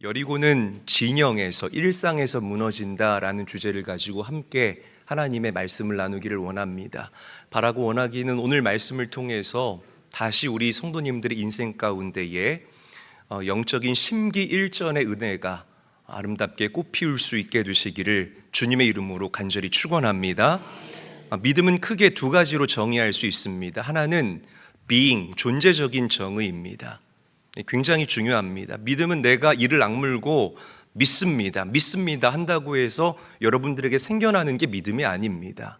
여리고는 진영에서 일상에서 무너진다라는 주제를 가지고 함께 하나님의 말씀을 나누기를 원합니다. 바라고 원하기는 오늘 말씀을 통해서 다시 우리 성도님들의 인생 가운데에 영적인 심기일전의 은혜가 아름답게 꽃피울 수 있게 되시기를 주님의 이름으로 간절히 축원합니다. 믿음은 크게 두 가지로 정의할 수 있습니다. 하나는 being, 존재적인 정의입니다. 굉장히 중요합니다. 믿음은 내가 이를 악물고 믿습니다 한다고 해서 여러분들에게 생겨나는 게 믿음이 아닙니다.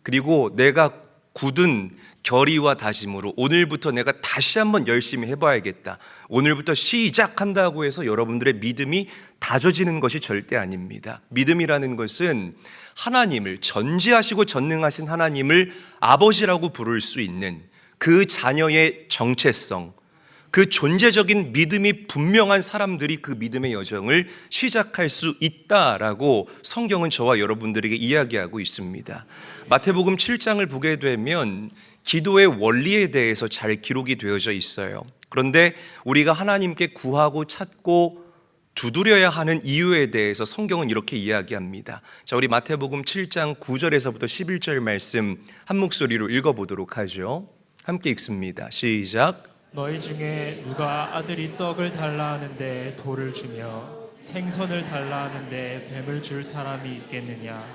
그리고 내가 굳은 결의와 다짐으로 오늘부터 내가 다시 한번 열심히 해봐야겠다, 오늘부터 시작한다고 해서 여러분들의 믿음이 다져지는 것이 절대 아닙니다. 믿음이라는 것은 하나님을, 전지하시고 전능하신 하나님을 아버지라고 부를 수 있는 그 자녀의 정체성, 그 존재적인 믿음이 분명한 사람들이 그 믿음의 여정을 시작할 수 있다라고 성경은 저와 여러분들에게 이야기하고 있습니다. 마태복음 7장을 보게 되면 기도의 원리에 대해서 잘 기록이 되어져 있어요. 그런데 우리가 하나님께 구하고 찾고 두드려야 하는 이유에 대해서 성경은 이렇게 이야기합니다. 자, 우리 마태복음 7장 9절에서부터 11절 말씀 한 목소리로 읽어보도록 하죠. 함께 읽습니다. 시작. 너희 중에 누가 아들이 떡을 달라 하는데 돌을 주며 생선을 달라 하는데 뱀을 줄 사람이 있겠느냐?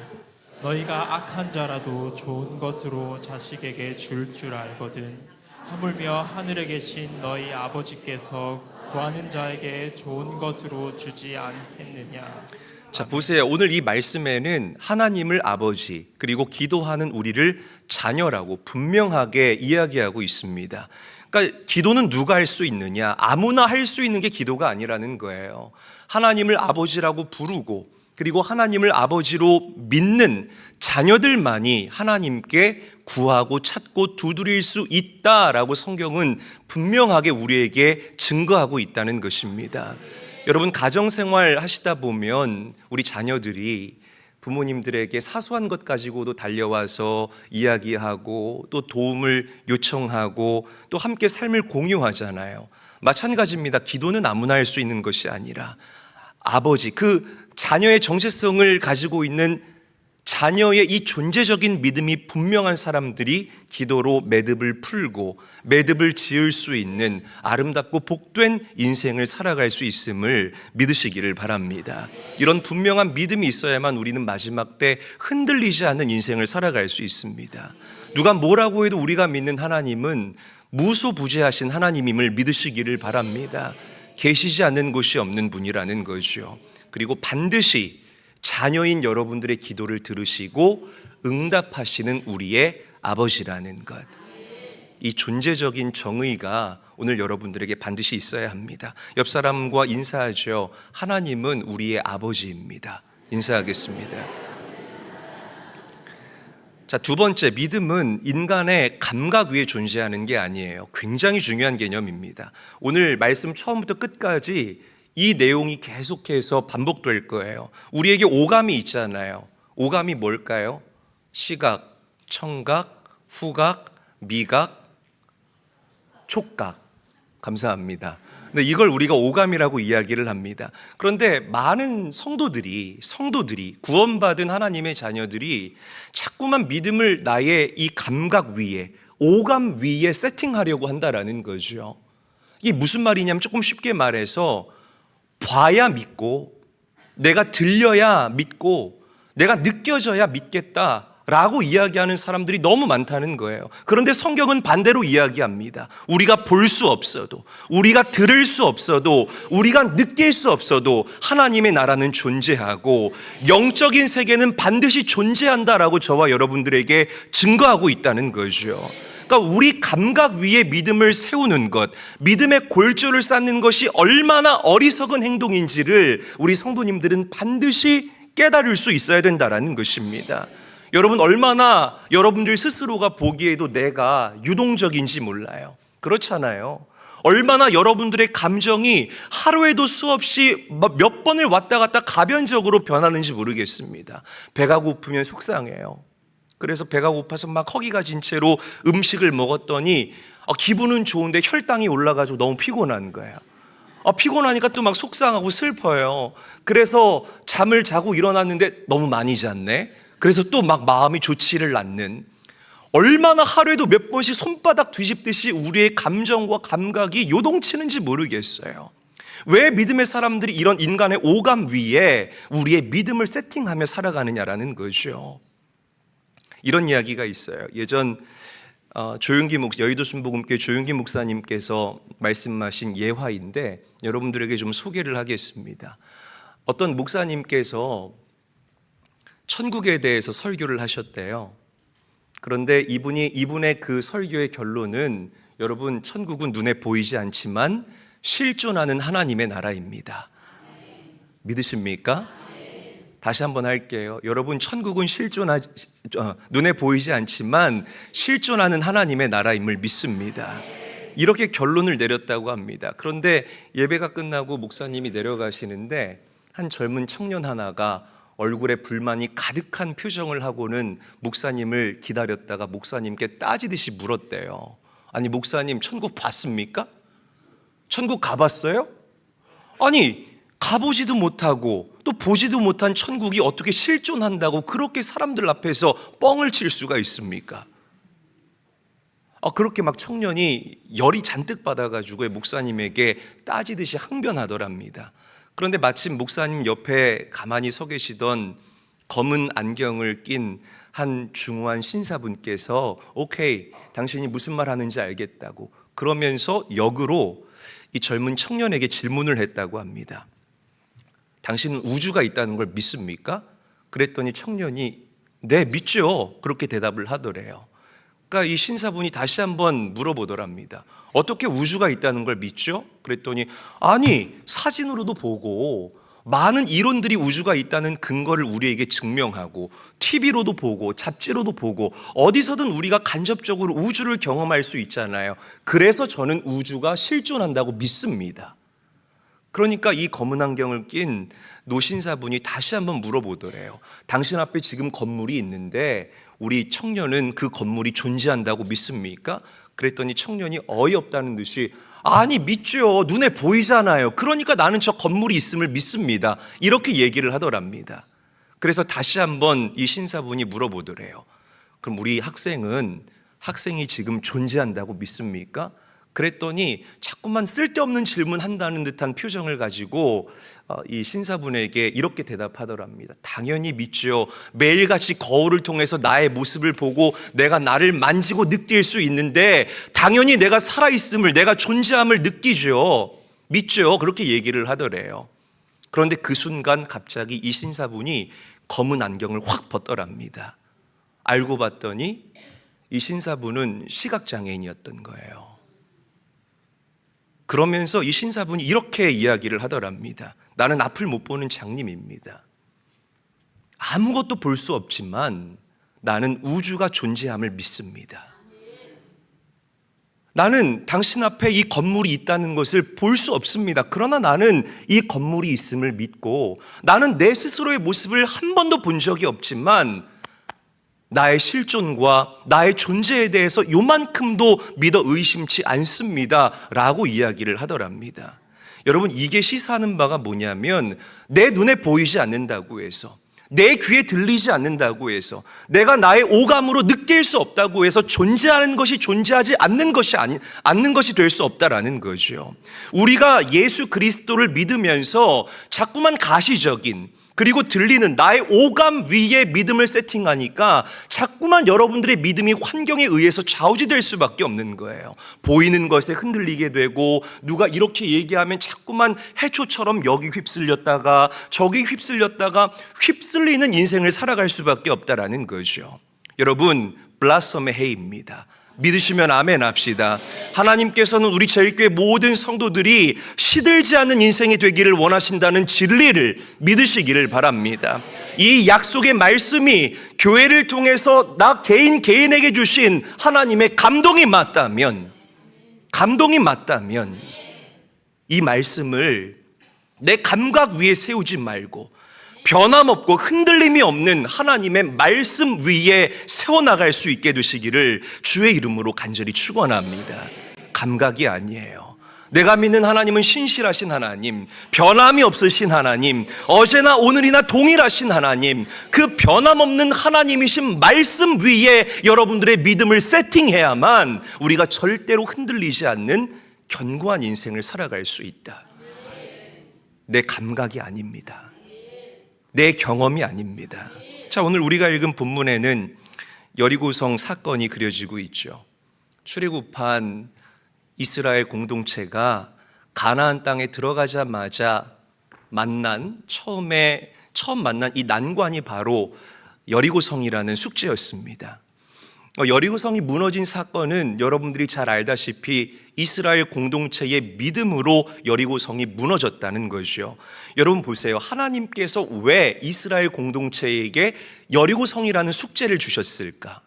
너희가 악한 자라도 좋은 것으로 자식에게 줄 알거든. 하물며 하늘에 계신 너희 아버지께서 구하는 자에게 좋은 것으로 주지 않겠느냐? 자, 보세요. 오늘 이 말씀에는 하나님을 아버지, 그리고 기도하는 우리를 자녀라고 분명하게 이야기하고 있습니다. 그러니까 기도는 누가 할 수 있느냐? 아무나 할 수 있는 게 기도가 아니라는 거예요. 하나님을 아버지라고 부르고, 그리고 하나님을 아버지로 믿는 자녀들만이 하나님께 구하고 찾고 두드릴 수 있다라고 성경은 분명하게 우리에게 증거하고 있다는 것입니다. 여러분, 가정생활 하시다 보면 우리 자녀들이 부모님들에게 사소한 것 가지고도 달려와서 이야기하고 또 도움을 요청하고 또 함께 삶을 공유하잖아요. 마찬가지입니다. 기도는 아무나 할 수 있는 것이 아니라 아버지, 그 자녀의 정체성을 가지고 있는 자녀의 이 존재적인 믿음이 분명한 사람들이 기도로 매듭을 풀고 매듭을 지을 수 있는 아름답고 복된 인생을 살아갈 수 있음을 믿으시기를 바랍니다. 이런 분명한 믿음이 있어야만 우리는 마지막 때 흔들리지 않는 인생을 살아갈 수 있습니다. 누가 뭐라고 해도 우리가 믿는 하나님은 무소부재하신 하나님임을 믿으시기를 바랍니다. 계시지 않는 곳이 없는 분이라는 거죠. 그리고 반드시 자녀인 여러분들의 기도를 들으시고 응답하시는 우리의 아버지라는 것, 이 존재적인 정의가 오늘 여러분들에게 반드시 있어야 합니다. 옆 사람과 인사하죠. 하나님은 우리의 아버지입니다. 인사하겠습니다. 자, 두 번째, 믿음은 인간의 감각 위에 존재하는 게 아니에요. 굉장히 중요한 개념입니다. 오늘 말씀 처음부터 끝까지 이 내용이 계속해서 반복될 거예요. 우리에게 오감이 있잖아요. 오감이 뭘까요? 시각, 청각, 후각, 미각, 촉각. 감사합니다. 근데 이걸 우리가 오감이라고 이야기를 합니다. 그런데 많은 성도들이 구원받은 하나님의 자녀들이 자꾸만 믿음을 나의 이 감각 위에, 오감 위에 세팅하려고 한다라는 거죠. 이게 무슨 말이냐면, 조금 쉽게 말해서 봐야 믿고, 내가 들려야 믿고, 내가 느껴져야 믿겠다라고 이야기하는 사람들이 너무 많다는 거예요. 그런데 성경은 반대로 이야기합니다. 우리가 볼 수 없어도, 우리가 들을 수 없어도, 우리가 느낄 수 없어도 하나님의 나라는 존재하고 영적인 세계는 반드시 존재한다라고 저와 여러분들에게 증거하고 있다는 거죠. 그러니까 우리 감각 위에 믿음을 세우는 것, 믿음의 골조를 쌓는 것이 얼마나 어리석은 행동인지를 우리 성도님들은 반드시 깨달을 수 있어야 된다는 것입니다. 여러분, 얼마나 여러분들 스스로가 보기에도 내가 유동적인지 몰라요. 그렇잖아요. 얼마나 여러분들의 감정이 하루에도 수없이 몇 번을 왔다 갔다 가변적으로 변하는지 모르겠습니다. 배가 고프면 속상해요. 그래서 배가 고파서 막 허기가 진 채로 음식을 먹었더니 기분은 좋은데 혈당이 올라가지고 너무 피곤한 거예요. 피곤하니까 또 막 속상하고 슬퍼요. 그래서 잠을 자고 일어났는데 너무 많이 잤네. 그래서 또 막 마음이 좋지를 않는, 얼마나 하루에도 몇 번씩 손바닥 뒤집듯이 우리의 감정과 감각이 요동치는지 모르겠어요. 왜 믿음의 사람들이 이런 인간의 오감 위에 우리의 믿음을 세팅하며 살아가느냐라는 거죠. 이런 이야기가 있어요. 예전 여의도 순복음교회 조윤기 목사님께서 말씀하신 예화인데 여러분들에게 좀 소개를 하겠습니다. 어떤 목사님께서 천국에 대해서 설교를 하셨대요. 그런데 이분의 그 설교의 결론은, 여러분, 천국은 눈에 보이지 않지만 실존하는 하나님의 나라입니다. 믿으십니까? 다시 한번 할게요. 여러분, 천국은 눈에 보이지 않지만 실존하는 하나님의 나라임을 믿습니다. 이렇게 결론을 내렸다고 합니다. 그런데 예배가 끝나고 목사님이 내려가시는데 한 젊은 청년 하나가 얼굴에 불만이 가득한 표정을 하고는 목사님을 기다렸다가 목사님께 따지듯이 물었대요. 아니, 목사님, 천국 봤습니까? 천국 가봤어요? 아니, 가보지도 못하고 또 보지도 못한 천국이 어떻게 실존한다고 그렇게 사람들 앞에서 뻥을 칠 수가 있습니까? 그렇게 막 청년이 열이 잔뜩 받아가지고 목사님에게 따지듯이 항변하더랍니다. 그런데 마침 목사님 옆에 가만히 서 계시던 검은 안경을 낀 한 중후한 신사분께서 오케이, 당신이 무슨 말 하는지 알겠다고 그러면서 역으로 이 젊은 청년에게 질문을 했다고 합니다. 당신은 우주가 있다는 걸 믿습니까? 그랬더니 청년이 네, 믿죠. 그렇게 대답을 하더래요. 그러니까 이 신사분이 다시 한번 물어보더랍니다. 어떻게 우주가 있다는 걸 믿죠? 그랬더니 아니, 사진으로도 보고 많은 이론들이 우주가 있다는 근거를 우리에게 증명하고 TV로도 보고 잡지로도 보고 어디서든 우리가 간접적으로 우주를 경험할 수 있잖아요. 그래서 저는 우주가 실존한다고 믿습니다. 그러니까 이 검은 안경을 낀 노신사분이 다시 한번 물어보더래요. 당신 앞에 지금 건물이 있는데 우리 청년은 그 건물이 존재한다고 믿습니까? 그랬더니 청년이 어이없다는 듯이 아니, 믿죠. 눈에 보이잖아요. 그러니까 나는 저 건물이 있음을 믿습니다. 이렇게 얘기를 하더랍니다. 그래서 다시 한번 이 신사분이 물어보더래요. 그럼 우리 학생이 지금 존재한다고 믿습니까? 그랬더니 자꾸만 쓸데없는 질문 한다는 듯한 표정을 가지고 이 신사분에게 이렇게 대답하더랍니다. 당연히 믿죠. 매일같이 거울을 통해서 나의 모습을 보고 내가 나를 만지고 느낄 수 있는데 당연히 내가 살아있음을, 내가 존재함을 느끼죠. 믿죠. 그렇게 얘기를 하더래요. 그런데 그 순간 갑자기 이 신사분이 검은 안경을 확 벗더랍니다. 알고 봤더니 이 신사분은 시각장애인이었던 거예요. 그러면서 이 신사분이 이렇게 이야기를 하더랍니다. 나는 앞을 못 보는 장님입니다. 아무것도 볼 수 없지만 나는 우주가 존재함을 믿습니다. 나는 당신 앞에 이 건물이 있다는 것을 볼 수 없습니다. 그러나 나는 이 건물이 있음을 믿고 나는 내 스스로의 모습을 한 번도 본 적이 없지만 나의 실존과 나의 존재에 대해서 요만큼도 믿어 의심치 않습니다 라고 이야기를 하더랍니다. 여러분, 이게 시사하는 바가 뭐냐면 내 눈에 보이지 않는다고 해서, 내 귀에 들리지 않는다고 해서, 내가 나의 오감으로 느낄 수 없다고 해서 존재하는 것이 존재하지 않는 것이 될 수 없다라는 거죠. 우리가 예수 그리스도를 믿으면서 자꾸만 가시적인 그리고 들리는 나의 오감 위에 믿음을 세팅하니까 자꾸만 여러분들의 믿음이 환경에 의해서 좌우지될 수밖에 없는 거예요. 보이는 것에 흔들리게 되고 누가 이렇게 얘기하면 자꾸만 해초처럼 여기 휩쓸렸다가 저기 휩쓸렸다가 휩쓸리는 인생을 살아갈 수밖에 없다라는 거죠. 여러분, 블라썸의 해입니다. 믿으시면 아멘 합시다. 하나님께서는 우리 제일교회 모든 성도들이 시들지 않는 인생이 되기를 원하신다는 진리를 믿으시기를 바랍니다. 이 약속의 말씀이 교회를 통해서 나 개인에게 주신 하나님의 감동이 맞다면 이 말씀을 내 감각 위에 세우지 말고 변함없고 흔들림이 없는 하나님의 말씀 위에 세워나갈 수 있게 되시기를 주의 이름으로 간절히 축원합니다. 감각이 아니에요. 내가 믿는 하나님은 신실하신 하나님, 변함이 없으신 하나님, 어제나 오늘이나 동일하신 하나님, 그 변함없는 하나님이신 말씀 위에 여러분들의 믿음을 세팅해야만 우리가 절대로 흔들리지 않는 견고한 인생을 살아갈 수 있다. 내 감각이 아닙니다. 내 경험이 아닙니다. 자, 오늘 우리가 읽은 본문에는 여리고성 사건이 그려지고 있죠. 출애굽한 이스라엘 공동체가 가나안 땅에 들어가자마자 처음 만난 이 난관이 바로 여리고성이라는 숙제였습니다. 여리고성이 무너진 사건은 여러분들이 잘 알다시피 이스라엘 공동체의 믿음으로 여리고성이 무너졌다는 거죠. 여러분 보세요. 하나님께서 왜 이스라엘 공동체에게 여리고성이라는 숙제를 주셨을까?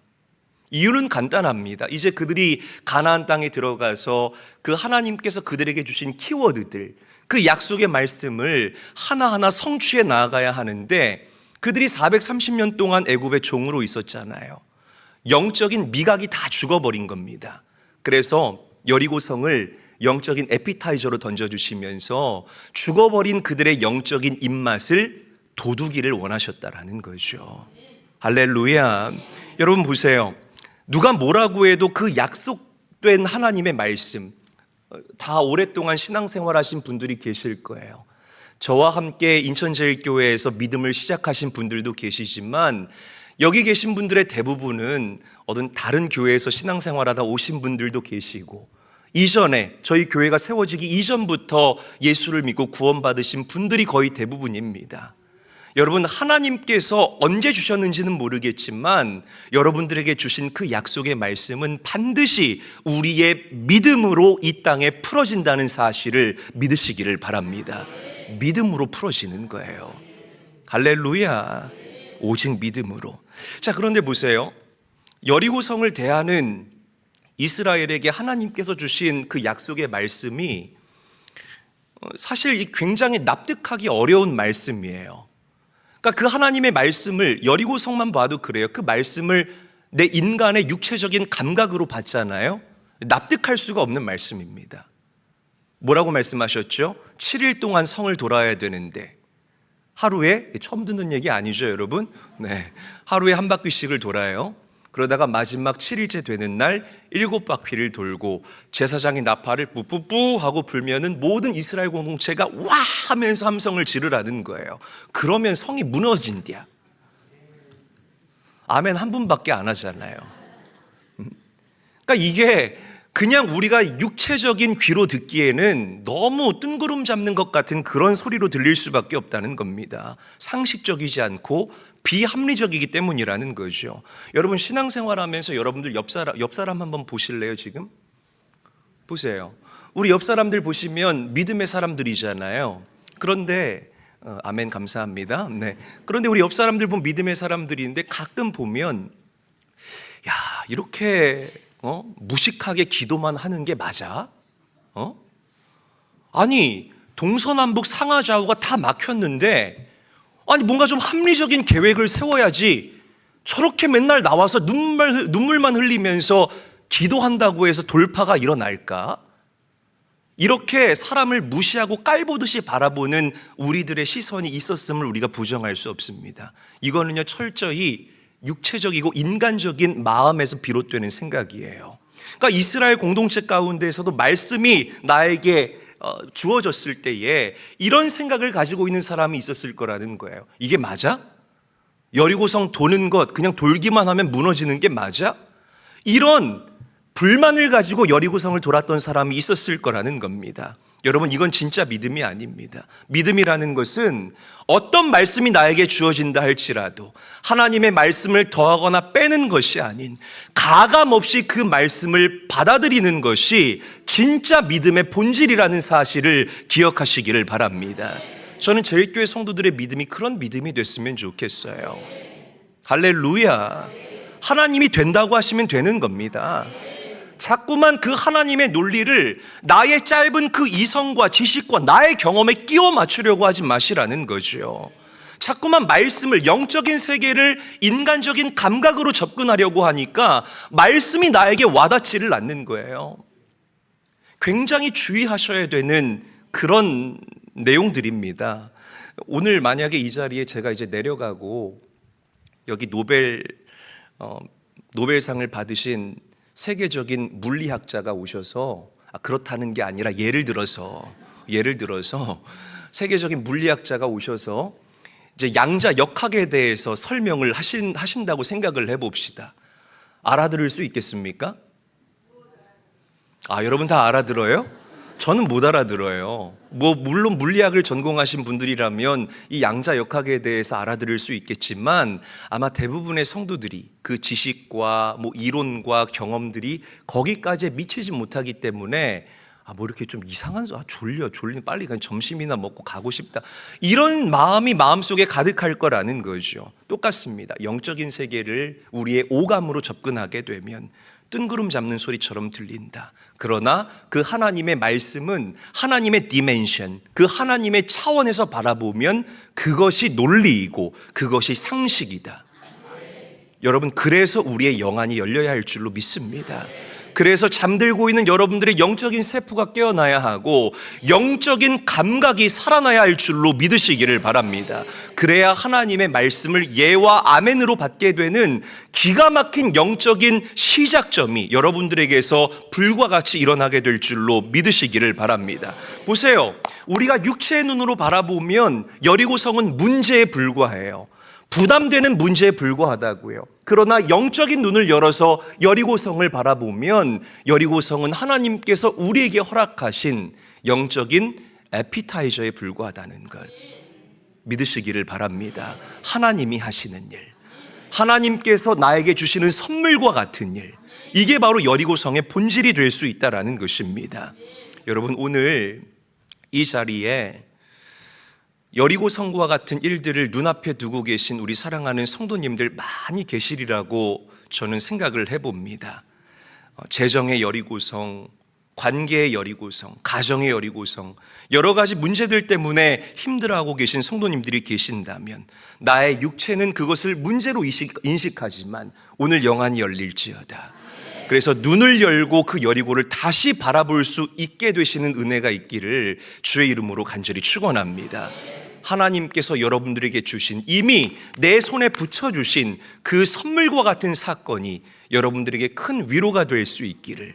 이유는 간단합니다. 이제 그들이 가나안 땅에 들어가서 그 하나님께서 그들에게 주신 키워드들, 그 약속의 말씀을 하나하나 성취해 나아가야 하는데 그들이 430년 동안 애굽의 종으로 있었잖아요. 영적인 미각이 다 죽어버린 겁니다. 그래서 여리고성을 영적인 에피타이저로 던져주시면서 죽어버린 그들의 영적인 입맛을 돋우기를 원하셨다라는 거죠. 할렐루야. 여러분 보세요. 누가 뭐라고 해도 그 약속된 하나님의 말씀, 다 오랫동안 신앙생활하신 분들이 계실 거예요. 저와 함께 인천제일교회에서 믿음을 시작하신 분들도 계시지만 여기 계신 분들의 대부분은 어떤 다른 교회에서 신앙생활하다 오신 분들도 계시고 이전에 저희 교회가 세워지기 이전부터 예수를 믿고 구원받으신 분들이 거의 대부분입니다. 여러분, 하나님께서 언제 주셨는지는 모르겠지만 여러분들에게 주신 그 약속의 말씀은 반드시 우리의 믿음으로 이 땅에 풀어진다는 사실을 믿으시기를 바랍니다. 믿음으로 풀어지는 거예요. 할렐루야. 오직 믿음으로. 자, 그런데 보세요. 여리고성을 대하는 이스라엘에게 하나님께서 주신 그 약속의 말씀이 사실 굉장히 납득하기 어려운 말씀이에요. 그러니까 그 하나님의 말씀을 여리고성만 봐도 그래요. 그 말씀을 내 인간의 육체적인 감각으로 봤잖아요. 납득할 수가 없는 말씀입니다. 뭐라고 말씀하셨죠? 7일 동안 성을 돌아야 되는데 하루에, 처음 듣는 얘기 아니죠 여러분? 네, 하루에 한 바퀴씩을 돌아요. 그러다가 마지막 7일째 되는 날 7바퀴를 돌고 제사장이 나팔을 뿌뿌뿌 하고 불면은 모든 이스라엘 공동체가 와 하면서 함성을 지르라는 거예요. 그러면 성이 무너진대야. 아멘 한 분밖에 안 하잖아요. 그러니까 이게 그냥 우리가 육체적인 귀로 듣기에는 너무 뜬구름 잡는 것 같은 그런 소리로 들릴 수밖에 없다는 겁니다. 상식적이지 않고 비합리적이기 때문이라는 거죠. 여러분 신앙생활하면서 여러분들 옆 사람 한번 보실래요 지금? 보세요. 우리 옆 사람들 보시면 믿음의 사람들이잖아요. 그런데 아멘 감사합니다. 네. 그런데 우리 옆 사람들 보면 믿음의 사람들인데 가끔 보면 야 이렇게 무식하게 기도만 하는 게 맞아? 아니 동서남북 상하좌우가 다 막혔는데 아니 뭔가 좀 합리적인 계획을 세워야지 저렇게 맨날 나와서 눈물만 흘리면서 기도한다고 해서 돌파가 일어날까? 이렇게 사람을 무시하고 깔보듯이 바라보는 우리들의 시선이 있었음을 우리가 부정할 수 없습니다. 이거는요 철저히 육체적이고 인간적인 마음에서 비롯되는 생각이에요. 그러니까 이스라엘 공동체 가운데에서도 말씀이 나에게 주어졌을 때에 이런 생각을 가지고 있는 사람이 있었을 거라는 거예요. 이게 맞아? 여리고성 도는 것 그냥 돌기만 하면 무너지는 게 맞아? 이런 불만을 가지고 여리고성을 돌았던 사람이 있었을 거라는 겁니다. 여러분 이건 진짜 믿음이 아닙니다. 믿음이라는 것은 어떤 말씀이 나에게 주어진다 할지라도 하나님의 말씀을 더하거나 빼는 것이 아닌 가감없이 그 말씀을 받아들이는 것이 진짜 믿음의 본질이라는 사실을 기억하시기를 바랍니다. 저는 저희 교회 성도들의 믿음이 그런 믿음이 됐으면 좋겠어요. 할렐루야. 하나님이 된다고 하시면 되는 겁니다. 자꾸만 그 하나님의 논리를 나의 짧은 그 이성과 지식과 나의 경험에 끼워 맞추려고 하지 마시라는 거죠. 자꾸만 말씀을 영적인 세계를 인간적인 감각으로 접근하려고 하니까 말씀이 나에게 와닿지를 않는 거예요. 굉장히 주의하셔야 되는 그런 내용들입니다. 오늘 만약에 이 자리에 제가 이제 내려가고 여기 노벨상을 받으신 세계적인 물리학자가 오셔서 그렇다는 게 아니라 예를 들어서 세계적인 물리학자가 오셔서 이제 양자 역학에 대해서 설명을 하신다고 생각을 해봅시다. 알아들을 수 있겠습니까? 여러분 다 알아들어요? 저는 못 알아들어요. 물론 물리학을 전공하신 분들이라면 이 양자 역학에 대해서 알아들을 수 있겠지만 아마 대부분의 성도들이 그 지식과 이론과 경험들이 거기까지 미치지 못하기 때문에 이렇게 좀 이상한 졸려 빨리 그냥 점심이나 먹고 가고 싶다 이런 마음이 마음속에 가득할 거라는 거죠. 똑같습니다. 영적인 세계를 우리의 오감으로 접근하게 되면 뜬구름 잡는 소리처럼 들린다. 그러나 그 하나님의 말씀은 하나님의 디멘션, 그 하나님의 차원에서 바라보면 그것이 논리이고 그것이 상식이다. 여러분, 그래서 우리의 영안이 열려야 할 줄로 믿습니다. 그래서 잠들고 있는 여러분들의 영적인 세포가 깨어나야 하고 영적인 감각이 살아나야 할 줄로 믿으시기를 바랍니다. 그래야 하나님의 말씀을 예와 아멘으로 받게 되는 기가 막힌 영적인 시작점이 여러분들에게서 불과 같이 일어나게 될 줄로 믿으시기를 바랍니다. 보세요, 우리가 육체의 눈으로 바라보면 여리고성은 문제에 불과해요. 부담되는 문제에 불과하다고요. 그러나 영적인 눈을 열어서 여리고성을 바라보면 여리고성은 하나님께서 우리에게 허락하신 영적인 에피타이저에 불과하다는 것 믿으시기를 바랍니다. 하나님이 하시는 일, 하나님께서 나에게 주시는 선물과 같은 일, 이게 바로 여리고성의 본질이 될 수 있다는 것입니다. 여러분, 오늘 이 자리에 여리고성과 같은 일들을 눈앞에 두고 계신 우리 사랑하는 성도님들 많이 계시리라고 저는 생각을 해봅니다. 재정의 여리고성, 관계의 여리고성, 가정의 여리고성, 여러 가지 문제들 때문에 힘들어하고 계신 성도님들이 계신다면 나의 육체는 그것을 문제로 인식하지만 오늘 영안이 열릴지어다. 그래서 눈을 열고 그 여리고를 다시 바라볼 수 있게 되시는 은혜가 있기를 주의 이름으로 간절히 축원합니다. 하나님께서 여러분들에게 주신, 이미 내 손에 붙여주신 그 선물과 같은 사건이 여러분들에게 큰 위로가 될 수 있기를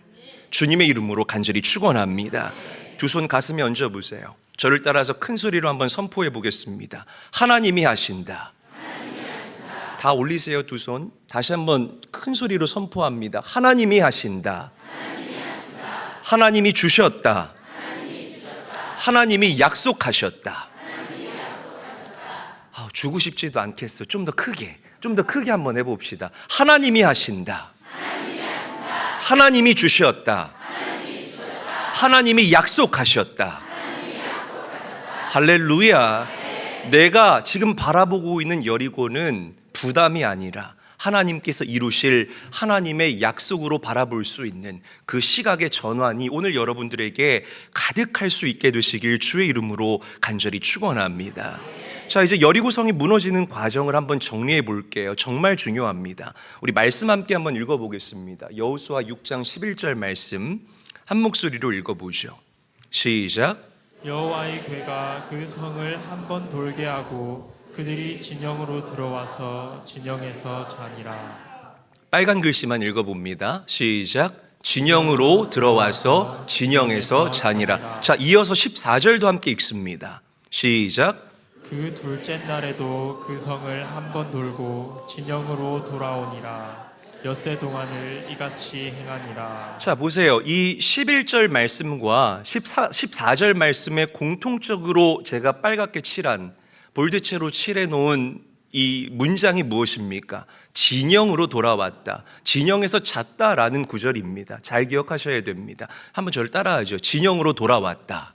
주님의 이름으로 간절히 축원합니다. 두 손 가슴에 얹어보세요. 저를 따라서 큰 소리로 한번 선포해 보겠습니다. 하나님이 하신다. 다 올리세요. 두 손 다시 한번 큰 소리로 선포합니다. 하나님이 하신다. 하나님이 주셨다. 하나님이 약속하셨다. 주고 싶지도 않겠어. 좀 더 크게 한번 해봅시다. 하나님이 하신다. 하나님이 주셨다. 하나님이 약속하셨다. 할렐루야. 내가 지금 바라보고 있는 여리고는 부담이 아니라 하나님께서 이루실 하나님의 약속으로 바라볼 수 있는 그 시각의 전환이 오늘 여러분들에게 가득할 수 있게 되시길 주의 이름으로 간절히 축원합니다. 자, 이제 여리고성이 무너지는 과정을 한번 정리해 볼게요. 정말 중요합니다. 우리 말씀 함께 한번 읽어보겠습니다. 여호수아 6장 11절 말씀 한 목소리로 읽어보죠. 시작. 여호와의 궤가 그 성을 한 번 돌게 하고 그들이 진영으로 들어와서 진영에서 자니라. 빨간 글씨만 읽어봅니다. 시작. 진영으로 들어와서 진영에서 자니라. 자, 이어서 14절도 함께 읽습니다. 시작. 그 둘째 날에도 그 성을 한 번 돌고 진영으로 돌아오니라. 엿새 동안을 이같이 행하니라. 자, 보세요. 이 11절 말씀과 14절 말씀에 공통적으로 제가 빨갛게 칠한, 볼드체로 칠해 놓은 이 문장이 무엇입니까? 진영으로 돌아왔다. 진영에서 잤다라는 구절입니다. 잘 기억하셔야 됩니다. 한번 저를 따라하죠. 진영으로 돌아왔다.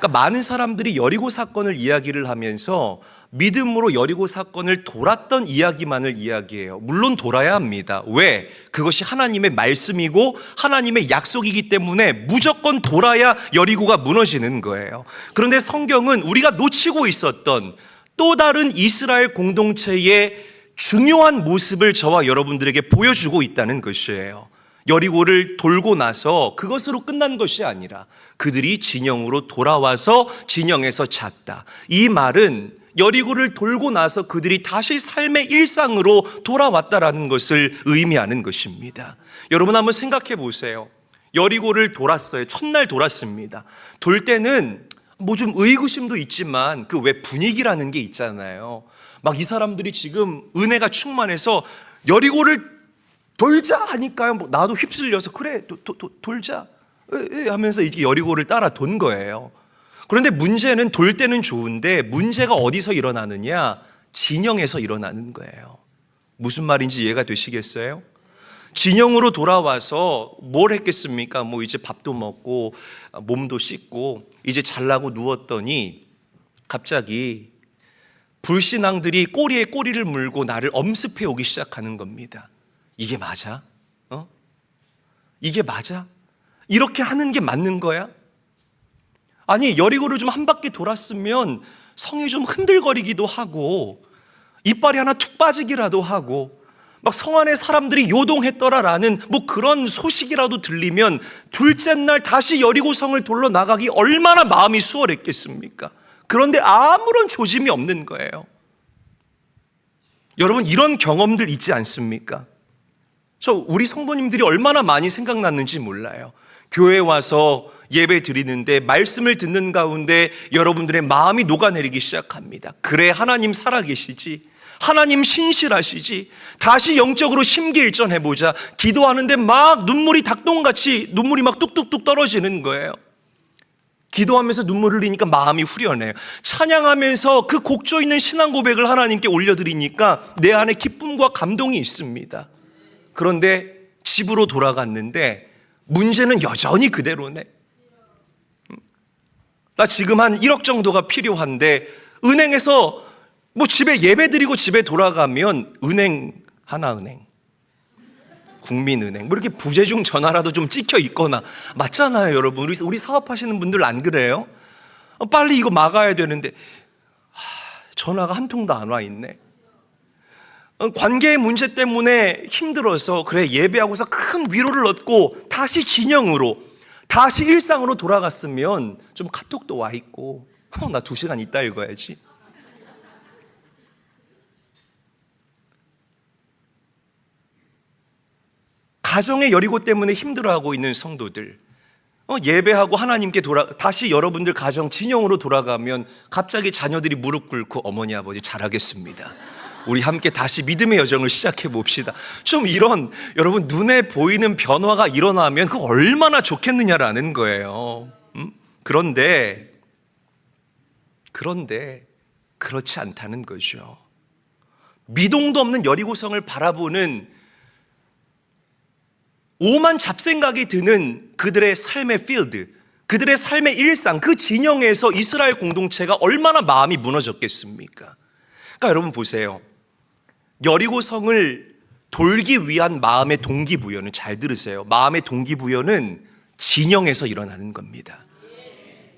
그러니까 많은 사람들이 여리고 사건을 이야기를 하면서 믿음으로 여리고 사건을 돌았던 이야기만을 이야기해요. 물론 돌아야 합니다. 왜? 그것이 하나님의 말씀이고 하나님의 약속이기 때문에 무조건 돌아야 여리고가 무너지는 거예요. 그런데 성경은 우리가 놓치고 있었던 또 다른 이스라엘 공동체의 중요한 모습을 저와 여러분들에게 보여주고 있다는 것이에요. 여리고를 돌고 나서 그것으로 끝난 것이 아니라 그들이 진영으로 돌아와서 진영에서 잤다. 이 말은 여리고를 돌고 나서 그들이 다시 삶의 일상으로 돌아왔다라는 것을 의미하는 것입니다. 여러분 한번 생각해 보세요. 여리고를 돌았어요. 첫날 돌았습니다. 돌 때는 뭐 좀 의구심도 있지만 그 왜 분위기라는 게 있잖아요. 막 이 사람들이 지금 은혜가 충만해서 여리고를 돌자 하니까요. 뭐 나도 휩쓸려서 그래 돌자 하면서 이게 여리고를 따라 돈 거예요. 그런데 문제는 돌 때는 좋은데 문제가 어디서 일어나느냐? 진영에서 일어나는 거예요. 무슨 말인지 이해가 되시겠어요? 진영으로 돌아와서 뭘 했겠습니까? 뭐 이제 밥도 먹고 몸도 씻고 이제 잘라고 누웠더니 갑자기 불신앙들이 꼬리에 꼬리를 물고 나를 엄습해 오기 시작하는 겁니다. 이게 맞아? 이게 맞아? 이렇게 하는 게 맞는 거야? 아니 여리고를 좀 한 바퀴 돌았으면 성이 좀 흔들거리기도 하고 이빨이 하나 툭 빠지기라도 하고 막 성 안에 사람들이 요동했더라라는 뭐 그런 소식이라도 들리면 둘째 날 다시 여리고 성을 돌러 나가기 얼마나 마음이 수월했겠습니까? 그런데 아무런 조짐이 없는 거예요. 여러분 이런 경험들 있지 않습니까? 우리 성도님들이 얼마나 많이 생각났는지 몰라요. 교회 와서 예배 드리는데 말씀을 듣는 가운데 여러분들의 마음이 녹아내리기 시작합니다. 그래 하나님 살아계시지, 하나님 신실하시지, 다시 영적으로 심기일전해보자. 기도하는데 막 눈물이 닭똥같이 눈물이 막 뚝뚝뚝 떨어지는 거예요. 기도하면서 눈물 흘리니까 마음이 후련해요. 찬양하면서 그 곡조 있는 신앙 고백을 하나님께 올려드리니까 내 안에 기쁨과 감동이 있습니다. 그런데 집으로 돌아갔는데 문제는 여전히 그대로네. 나 지금 한 1억 정도가 필요한데 은행에서 뭐 집에 예배드리고 집에 돌아가면 은행, 하나은행, 국민은행 뭐 이렇게 부재중 전화라도 좀 찍혀 있거나 맞잖아요 여러분. 우리 사업하시는 분들 안 그래요? 빨리 이거 막아야 되는데 전화가 한 통도 안 와 있네. 관계의 문제 때문에 힘들어서 그래 예배하고서 큰 위로를 얻고 다시 진영으로 다시 일상으로 돌아갔으면 좀 카톡도 와 있고 나 2시간 있다 읽어야지. 가정의 여리고 때문에 힘들어하고 있는 성도들, 예배하고 하나님께 다시 여러분들 가정 진영으로 돌아가면 갑자기 자녀들이 무릎 꿇고 어머니 아버지 잘하겠습니다, 우리 함께 다시 믿음의 여정을 시작해 봅시다. 좀 이런 여러분 눈에 보이는 변화가 일어나면 그거 얼마나 좋겠느냐라는 거예요. 그런데 그렇지 않다는 거죠. 미동도 없는 여리고성을 바라보는 오만 잡생각이 드는 그들의 삶의 필드, 그들의 삶의 일상, 그 진영에서 이스라엘 공동체가 얼마나 마음이 무너졌겠습니까? 그러니까 여러분 보세요. 여리고성을 돌기 위한 마음의 동기부여는, 잘 들으세요, 마음의 동기부여는 진영에서 일어나는 겁니다.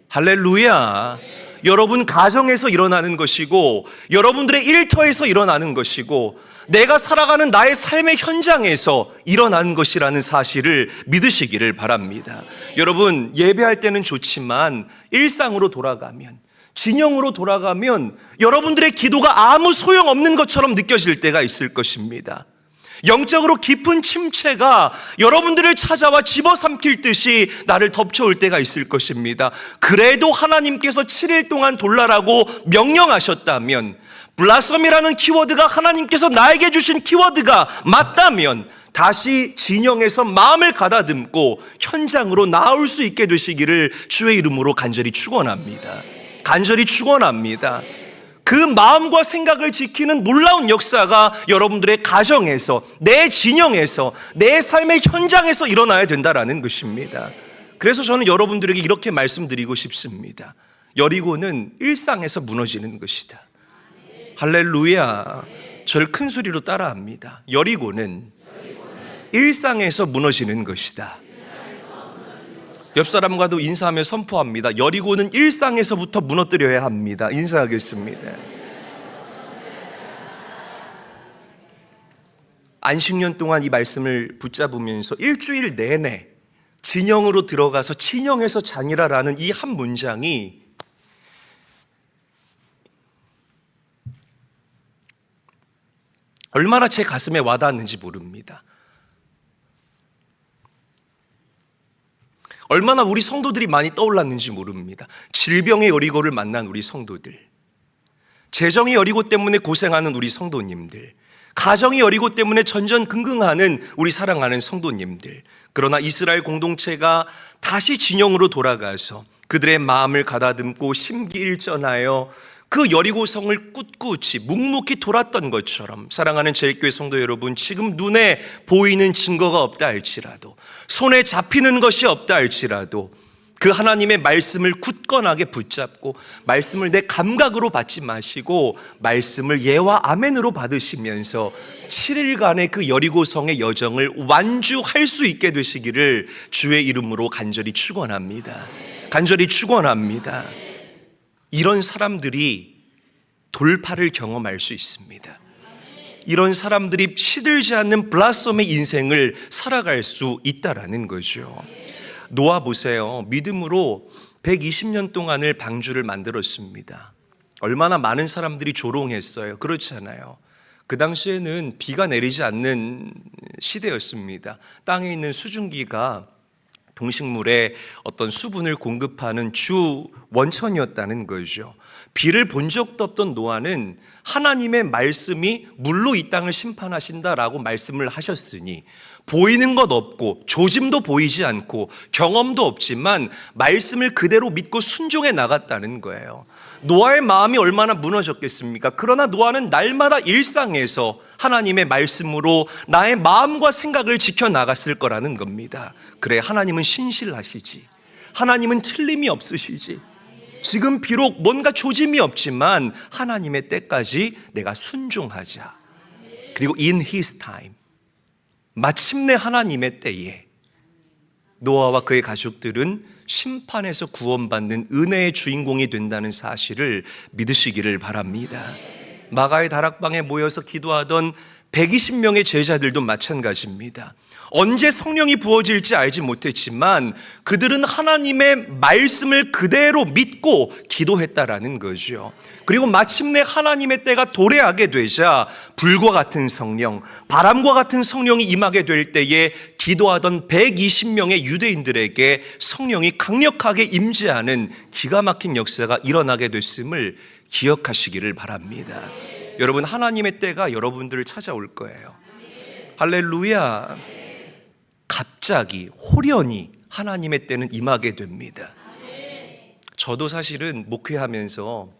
할렐루야. 여러분 가정에서 일어나는 것이고 여러분들의 일터에서 일어나는 것이고 내가 살아가는 나의 삶의 현장에서 일어나는 것이라는 사실을 믿으시기를 바랍니다. 여러분 예배할 때는 좋지만 일상으로 돌아가면, 진영으로 돌아가면 여러분들의 기도가 아무 소용없는 것처럼 느껴질 때가 있을 것입니다. 영적으로 깊은 침체가 여러분들을 찾아와 집어삼킬 듯이 나를 덮쳐올 때가 있을 것입니다. 그래도 하나님께서 7일 동안 돌라라고 명령하셨다면, 블라썸이라는 키워드가 하나님께서 나에게 주신 키워드가 맞다면 다시 진영에서 마음을 가다듬고 현장으로 나올 수 있게 되시기를 주의 이름으로 간절히 축원합니다. 간절히 축원합니다. 그 마음과 생각을 지키는 놀라운 역사가 여러분들의 가정에서, 내 진영에서, 내 삶의 현장에서 일어나야 된다라는 것입니다. 그래서 저는 여러분들에게 이렇게 말씀드리고 싶습니다. 여리고는 일상에서 무너지는 것이다. 할렐루야. 저를 큰 소리로 따라합니다. 여리고는 일상에서 무너지는 것이다. 옆 사람과도 인사하며 선포합니다. 여리고는 일상에서부터 무너뜨려야 합니다. 인사하겠습니다. 안식년 동안 이 말씀을 붙잡으면서 일주일 내내 진영으로 들어가서 진영에서 자니라라는 이 한 문장이 얼마나 제 가슴에 와닿았는지 모릅니다. 얼마나 우리 성도들이 많이 떠올랐는지 모릅니다. 질병의 여리고를 만난 우리 성도들, 재정의 여리고 때문에 고생하는 우리 성도님들, 가정의 여리고 때문에 전전긍긍하는 우리 사랑하는 성도님들, 그러나 이스라엘 공동체가 다시 진영으로 돌아가서 그들의 마음을 가다듬고 심기일전하여 그 여리고성을 꿋꿋이 묵묵히 돌았던 것처럼, 사랑하는 제일교회 성도 여러분, 지금 눈에 보이는 증거가 없다 할지라도, 손에 잡히는 것이 없다 할지라도 그 하나님의 말씀을 굳건하게 붙잡고 말씀을 내 감각으로 받지 마시고 말씀을 예와 아멘으로 받으시면서 7일간의 그 여리고성의 여정을 완주할 수 있게 되시기를 주의 이름으로 간절히 축원합니다. 간절히 축원합니다. 이런 사람들이 돌파를 경험할 수 있습니다. 이런 사람들이 시들지 않는 블라썸의 인생을 살아갈 수 있다라는 거죠. 노아 보세요. 믿음으로 120년 동안을 방주를 만들었습니다. 얼마나 많은 사람들이 조롱했어요. 그렇지 않아요? 그 당시에는 비가 내리지 않는 시대였습니다. 땅에 있는 수증기가 동식물에 어떤 수분을 공급하는 주 원천이었다는 거죠. 비를 본 적도 없던 노아는 하나님의 말씀이 물로 이 땅을 심판하신다라고 말씀을 하셨으니 보이는 것 없고 조짐도 보이지 않고 경험도 없지만 말씀을 그대로 믿고 순종해 나갔다는 거예요. 노아의 마음이 얼마나 무너졌겠습니까? 그러나 노아는 날마다 일상에서 하나님의 말씀으로 나의 마음과 생각을 지켜나갔을 거라는 겁니다. 그래, 하나님은 신실하시지, 하나님은 틀림이 없으시지, 지금 비록 뭔가 조짐이 없지만 하나님의 때까지 내가 순종하자. 그리고 in his time, 마침내 하나님의 때에 노아와 그의 가족들은 심판에서 구원받는 은혜의 주인공이 된다는 사실을 믿으시기를 바랍니다. 마가의 다락방에 모여서 기도하던 120명의 제자들도 마찬가지입니다. 언제 성령이 부어질지 알지 못했지만 그들은 하나님의 말씀을 그대로 믿고 기도했다라는 거죠. 그리고 마침내 하나님의 때가 도래하게 되자 불과 같은 성령, 바람과 같은 성령이 임하게 될 때에 기도하던 120명의 유대인들에게 성령이 강력하게 임재하는 기가 막힌 역사가 일어나게 됐음을 기억하시기를 바랍니다. 여러분, 하나님의 때가 여러분들을 찾아올 거예요. 할렐루야. 갑자기 호련히 하나님의 때는 임하게 됩니다. 저도 사실은 목회하면서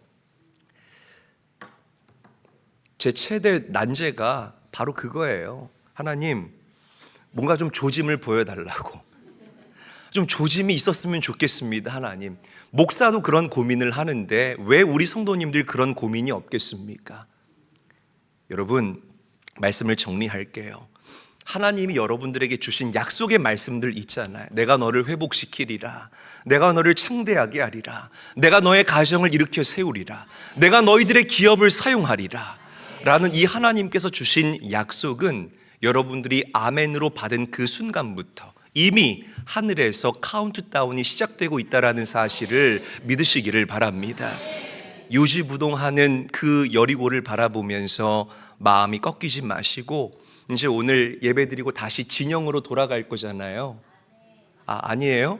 제 최대 난제가 바로 그거예요. 하나님, 뭔가 좀 조짐을 보여달라고, 좀 조짐이 있었으면 좋겠습니다. 하나님, 목사도 그런 고민을 하는데 왜 우리 성도님들 그런 고민이 없겠습니까? 여러분, 말씀을 정리할게요. 하나님이 여러분들에게 주신 약속의 말씀들 있잖아요. 내가 너를 회복시키리라, 내가 너를 창대하게 하리라, 내가 너의 가정을 일으켜 세우리라, 내가 너희들의 기업을 사용하리라 라는 이 하나님께서 주신 약속은 여러분들이 아멘으로 받은 그 순간부터 이미 하늘에서 카운트다운이 시작되고 있다는 사실을 믿으시기를 바랍니다. 유지부동하는 그 여리고를 바라보면서 마음이 꺾이지 마시고, 이제 오늘 예배드리고 다시 진영으로 돌아갈 거잖아요. 아니에요?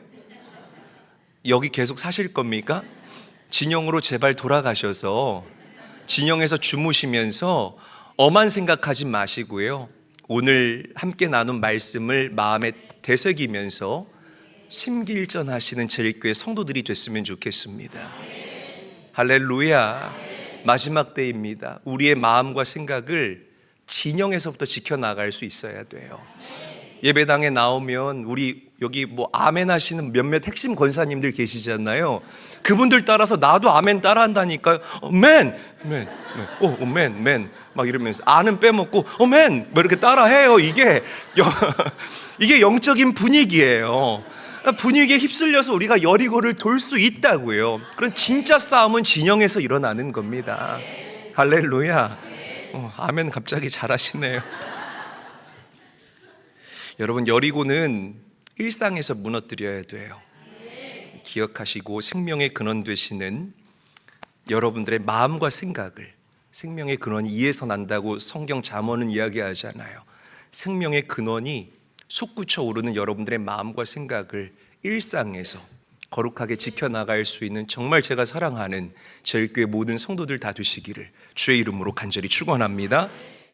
여기 계속 사실 겁니까? 진영으로 제발 돌아가셔서 진영에서 주무시면서 엄한 생각하지 마시고요, 오늘 함께 나눈 말씀을 마음에 되새기면서 심기일전하시는 제일교회 성도들이 됐으면 좋겠습니다. 할렐루야. 마지막 때입니다. 우리의 마음과 생각을 진영에서부터 지켜나갈 수 있어야 돼요. 예배당에 나오면 우리 여기 뭐 아멘 하시는 몇몇 핵심 권사님들 계시잖아요. 그분들 따라서 나도 아멘 따라한다니까요. 맨, 맨, 오, 맨, 맨 막 이러면서 아는 빼먹고 맨 뭐 이렇게 따라해요. 이게 영적인 분위기예요. 분위기에 휩쓸려서 우리가 여리고를 돌 수 있다고요. 그런 진짜 싸움은 진영에서 일어나는 겁니다. 할렐루야. 아멘 갑자기 잘하시네요. 여러분, 여리고는 일상에서 무너뜨려야 돼요. 기억하시고 생명의 근원 되시는 여러분들의 마음과 생각을, 생명의 근원이 이에서 난다고 성경 잠언은 이야기하잖아요. 생명의 근원이 솟구쳐 오르는 여러분들의 마음과 생각을 일상에서 거룩하게 지켜나갈 수 있는 정말 제가 사랑하는 저희 교회 모든 성도들 다 되시기를 주의 이름으로 간절히 축원합니다.